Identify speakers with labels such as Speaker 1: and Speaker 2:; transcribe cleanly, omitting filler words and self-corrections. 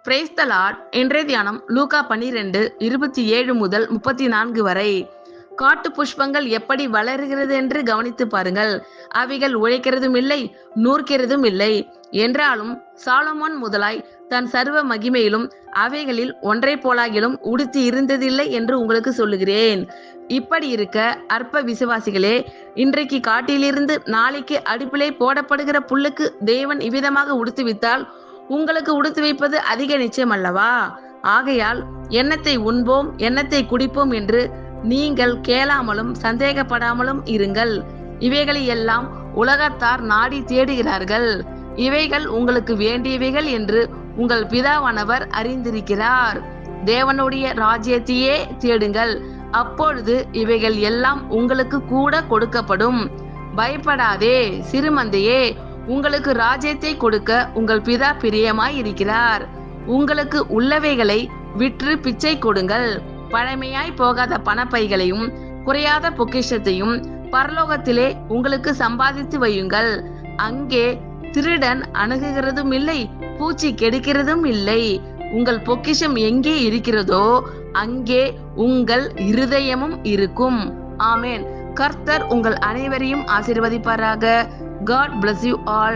Speaker 1: Praise the Lord. இன்றைய தியானம் லூக்கா 12:27 முதல் 34 வரை. காட்டு புஷ்பங்கள் எப்படி வளருகிறது என்று கவனித்து பாருங்கள். அவைகள் உழைக்கிறதும் இல்லை, நூற்கிறதும் இல்லை. என்றாலும் சாலமோன் முதலாய் தன் சர்வ மகிமையிலும் அவைகளில் ஒன்றை போலாகிலும் உடுத்தி இருந்ததில்லை என்று உங்களுக்கு சொல்லுகிறேன். இப்படி இருக்க அற்ப விசுவாசிகளே, இன்றைக்கு காட்டிலிருந்து நாளைக்கு அடுப்பிலே போடப்படுகிற புல்லுக்கு தேவன் இவ்விதமாக உடுத்துவித்தால் உங்களுக்கு உடுத்து வைப்பது அதிக நிச்சயம் அல்லவா? ஆகையால் எண்ணத்தை உண்போம், எண்ணத்தை குடிப்போம் என்று நீங்கள் கேளாமலும் சந்தேகப்படாமலும் இருங்கள். இவைகளை எல்லாம் உலகத்தார் நாடி தேடுகிறார்கள். இவைகள் உங்களுக்கு வேண்டியவைகள் என்று உங்கள் பிதாவானவர் அறிந்திருக்கிறார். தேவனுடைய ராஜ்யத்தையே தேடுங்கள், அப்பொழுது இவைகள் எல்லாம் உங்களுக்கு கூட கொடுக்கப்படும். பயப்படாதே சிறுமந்தையே, உங்களுக்கு ராஜ்யத்தை கொடுக்க உங்கள் பிதா பிரியமாய் இருக்கிறார். உங்களுக்கு உள்ளவைகளை விற்று பிச்சை கொடுங்கள். பழமையாய் போகாத பணப்பைகளையும் குறையாத பொக்கிஷத்தையும் பரலோகத்திலே உங்களுக்கு சம்பாதித்து வையுங்கள். அங்கே திருடன் அணுகுகிறதும் இல்லை, பூச்சி கெடுக்கிறதும் இல்லை. உங்கள் பொக்கிஷம் எங்கே இருக்கிறதோ அங்கே உங்கள் இருதயமும் இருக்கும். ஆமென். கர்த்தர் உங்கள் அனைவரையும் ஆசீர்வதிப்பாராக. God bless you all.